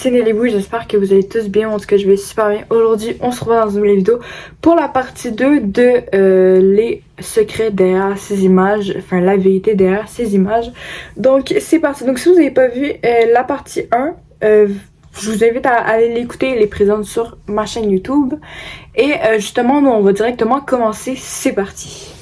C'est Nelly Bouy, j'espère que vous allez tous bien, en tout cas je vais super bien. Aujourd'hui on se retrouve dans une nouvelle vidéo pour la partie 2 de les secrets derrière ces images, enfin la vérité derrière ces images. Donc c'est parti, donc si vous n'avez pas vu la partie 1, je vous invite à aller l'écouter, elle est présente sur ma chaîne YouTube. Et justement nous on va directement commencer, c'est parti.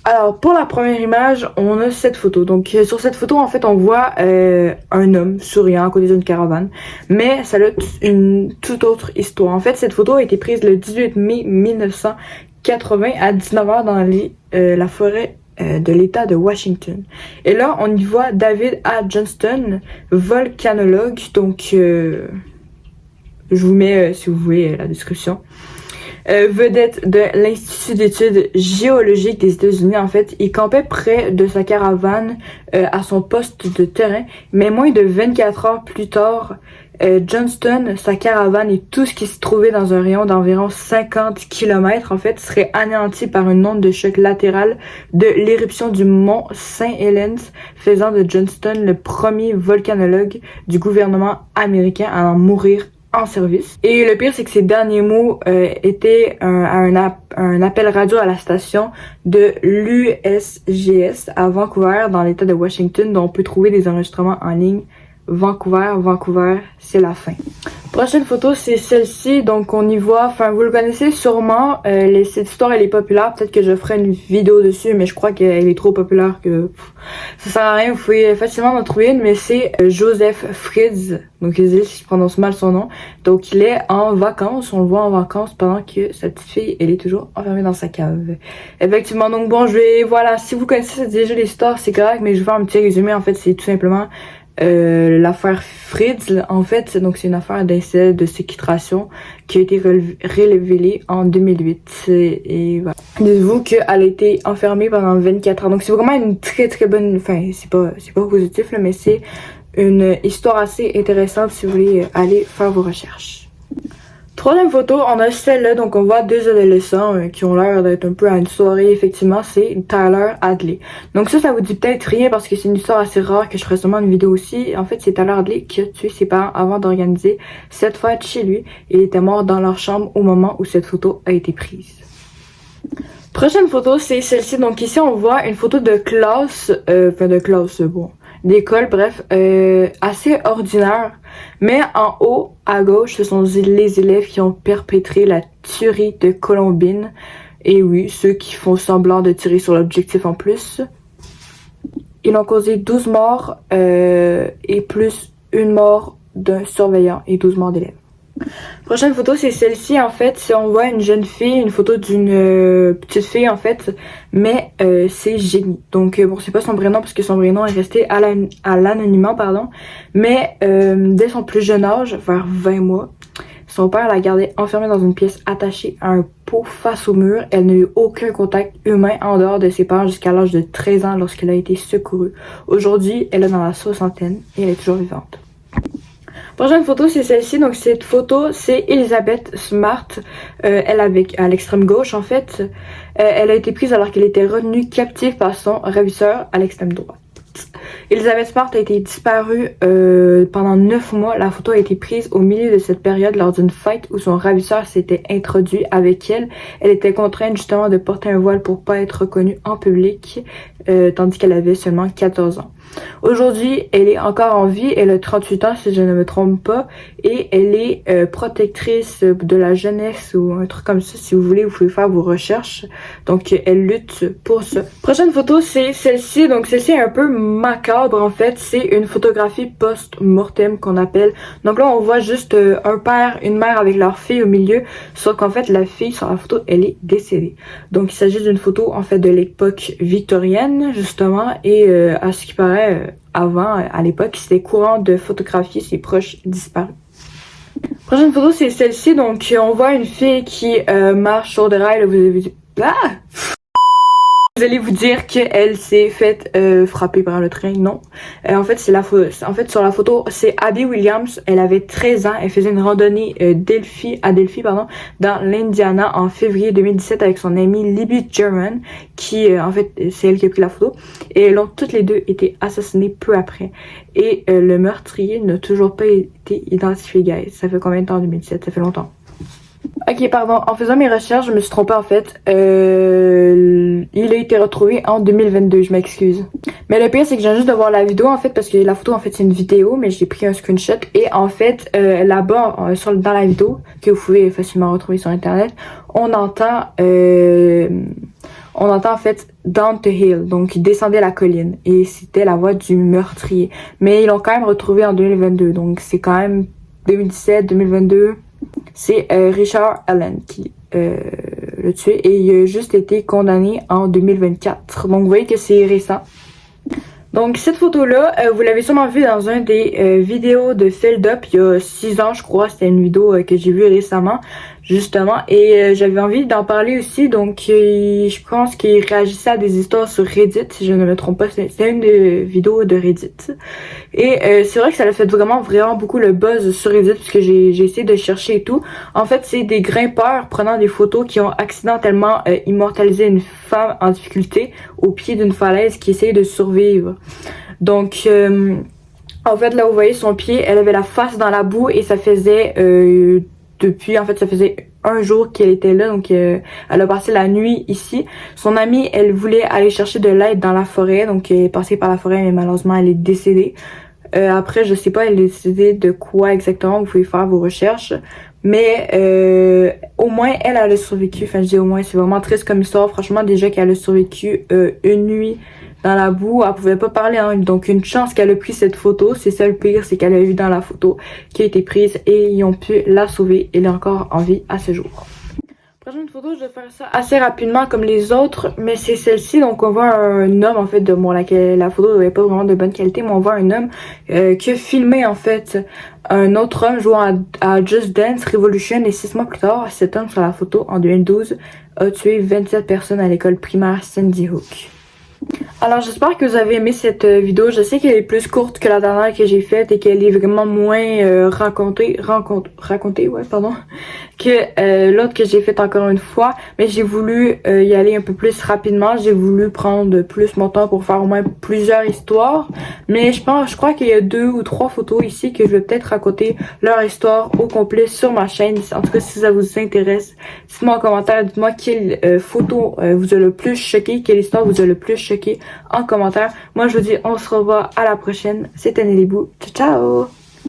Alors pour la première image, on a cette photo. Donc sur cette photo, en fait, on voit un homme souriant à côté d'une caravane. Mais ça a une toute autre histoire. En fait, cette photo a été prise le 18 mai 1980 à 19h dans la forêt de l'État de Washington. Et là, on y voit David A. Johnston, volcanologue. Donc, je vous mets, si vous voulez, la description. Vedette de l'Institut d'études géologiques des États-Unis, en fait, il campait près de sa caravane à son poste de terrain, mais moins de 24 heures plus tard, Johnston, sa caravane et tout ce qui se trouvait dans un rayon d'environ 50 km, en fait, serait anéanti par une onde de choc latérale de l'éruption du mont Saint-Helens, faisant de Johnston le premier volcanologue du gouvernement américain à en mourir en service. Et le pire, c'est que ces derniers mots étaient un appel radio à la station de l'USGS à Vancouver, dans l'État de Washington, dont on peut trouver des enregistrements en ligne. Vancouver, c'est la fin. Prochaine photo, c'est celle-ci. Donc, on y voit, enfin, vous le connaissez sûrement. Cette histoire, elle est populaire. Peut-être que je ferai une vidéo dessus, mais je crois qu'elle est trop populaire que ça sert à rien. Vous pouvez facilement en trouver une, mais c'est Joseph Fritz. Donc, désolé si je prononce mal son nom. Donc, il est en vacances. On le voit en vacances pendant que sa petite fille, elle est toujours enfermée dans sa cave. Effectivement. Donc, bon, voilà. Si vous connaissez déjà l'histoire, c'est correct, mais je vais faire un petit résumé. En fait, c'est tout simplement l'affaire Fritz, en fait, donc c'est une affaire d'essai de séquestration qui a été révélée en 2008. Et voilà. Dites-vous qu'elle a été enfermée pendant 24 ans. Donc c'est vraiment une très très bonne, enfin c'est pas positif là, mais c'est une histoire assez intéressante si vous voulez aller faire vos recherches. Troisième photo, on a celle-là, donc on voit deux adolescents qui ont l'air d'être un peu à une soirée, effectivement, c'est Tyler Hadley. Donc ça vous dit peut-être rien parce que c'est une histoire assez rare que je ferai sûrement une vidéo aussi. En fait, c'est Tyler Hadley qui a tué ses parents avant d'organiser cette fête chez lui. Il était mort dans leur chambre au moment où cette photo a été prise. Prochaine photo, c'est celle-ci. Donc ici, on voit une photo de classe, d'école, bref, assez ordinaire. Mais en haut, à gauche, ce sont les élèves qui ont perpétré la tuerie de Columbine. Et oui, ceux qui font semblant de tirer sur l'objectif en plus. Ils ont causé 12 morts et plus une mort d'un surveillant et 12 morts d'élèves. Prochaine photo, c'est celle-ci, en fait. Si on voit une jeune fille, une photo d'une petite fille, en fait, mais c'est Jenny. Donc, bon, c'est pas son vrai nom, parce que son vrai nom est resté à l'anonymat, pardon. Mais dès son plus jeune âge, vers 20 mois, son père l'a gardée enfermée dans une pièce attachée à un pot face au mur. Elle n'a eu aucun contact humain en dehors de ses parents jusqu'à l'âge de 13 ans lorsqu'elle a été secourue. Aujourd'hui, elle est dans la soixantaine et elle est toujours vivante. Prochaine photo, c'est celle-ci. Donc cette photo, c'est Elizabeth Smart. Elle à l'extrême gauche, en fait. Elle a été prise alors qu'elle était retenue captive par son ravisseur à l'extrême droite. Elizabeth Smart a été disparue pendant 9 mois. La photo a été prise au milieu de cette période lors d'une fête où son ravisseur s'était introduit avec elle. Elle était contrainte justement de porter un voile pour pas être reconnue en public, tandis qu'elle avait seulement 14 ans. Aujourd'hui, elle est encore en vie, elle a 38 ans si je ne me trompe pas, et elle est protectrice de la jeunesse ou un truc comme ça. Si vous voulez, vous pouvez faire vos recherches. Donc, elle lutte pour ça. Prochaine photo, c'est celle-ci. Donc, celle-ci est un peu macabre, en fait. C'est une photographie post-mortem qu'on appelle. Donc là, on voit juste un père, une mère avec leur fille au milieu, sauf qu'en fait, la fille sur la photo, elle est décédée. Donc, il s'agit d'une photo, en fait, de l'époque victorienne, justement, et à ce qui paraît, avant, à l'époque, c'était courant de photographier ses proches disparus. Prochaine photo, c'est celle-ci. Donc, on voit une fille qui marche sur des rails. Là, vous avez vu... Ah! Vous allez vous dire qu'elle s'est faite frapper par le train. Non. En fait, en fait, sur la photo, c'est Abby Williams. Elle avait 13 ans. Elle faisait une randonnée à Delphi, pardon, dans l'Indiana en février 2017 avec son amie Libby German, qui, en fait, c'est elle qui a pris la photo. Et elles ont toutes les deux été assassinées peu après. Et le meurtrier n'a toujours pas été identifié, guys. Ça fait combien de temps en 2017? Ça fait longtemps. Ok, pardon. En faisant mes recherches, je me suis trompée en fait. Il a été retrouvé en 2022, je m'excuse. Mais le pire, c'est que je viens juste de voir la vidéo en fait, parce que la photo en fait c'est une vidéo, mais j'ai pris un screenshot. Et en fait, là-bas, dans la vidéo, que vous pouvez facilement retrouver sur internet, on entend en fait Down the Hill, donc il descendait la colline. Et c'était la voix du meurtrier. Mais ils l'ont quand même retrouvé en 2022, donc c'est quand même 2017, 2022. C'est Richard Allen qui l'a tué et il a juste été condamné en 2024. Donc vous voyez que c'est récent. Donc cette photo-là, vous l'avez sûrement vue dans un des vidéos de Filled Up il y a 6 ans je crois. C'était une vidéo que j'ai vue récemment justement et j'avais envie d'en parler aussi. Donc je pense qu'il réagissait à des histoires sur Reddit si je ne me trompe pas. C'était une des vidéos de Reddit. Et c'est vrai que ça a fait vraiment beaucoup le buzz sur Reddit puisque j'ai essayé de chercher et tout. En fait c'est des grimpeurs prenant des photos qui ont accidentellement immortalisé une femme en difficulté au pied d'une falaise qui essayait de survivre. Donc en fait là vous voyez son pied, elle avait la face dans la boue et ça faisait ça faisait un jour qu'elle était là, donc elle a passé la nuit ici. Son amie, elle voulait aller chercher de l'aide dans la forêt, donc elle est passée par la forêt mais malheureusement elle est décédée. Après je sais pas elle est décédée de quoi exactement, vous pouvez faire vos recherches. Mais au moins elle a survécu, enfin je dis au moins, c'est vraiment triste comme histoire. Franchement déjà qu'elle a survécu une nuit dans la boue, elle pouvait pas parler, hein. Donc une chance qu'elle a pris cette photo. C'est ça le pire, c'est qu'elle a vu dans la photo qui a été prise et ils ont pu la sauver. Elle est encore en vie à ce jour. Prochaine photo, je vais faire ça assez rapidement comme les autres, mais c'est celle-ci. Donc on voit un homme en fait de la photo n'avait pas vraiment de bonne qualité, mais on voit un homme qui a filmé en fait un autre homme jouant à Just Dance Revolution et 6 mois plus tard, cet homme sur la photo en 2012 a tué 27 personnes à l'école primaire Sandy Hook. Alors j'espère que vous avez aimé cette vidéo. Je sais qu'elle est plus courte que la dernière que j'ai faite et qu'elle est vraiment moins racontée, ouais pardon, que l'autre que j'ai faite encore une fois. Mais j'ai voulu y aller un peu plus rapidement. J'ai voulu prendre plus mon temps pour faire au moins plusieurs histoires. Mais je crois qu'il y a 2 ou 3 photos ici que je vais peut-être raconter leur histoire au complet sur ma chaîne. En tout cas si ça vous intéresse, dites-moi en commentaire, dites-moi quelle photo vous a le plus choqué, quelle histoire vous a le plus choqué en commentaire. Moi je vous dis on se revoit à la prochaine. C'était Nelly Boo. Ciao ciao.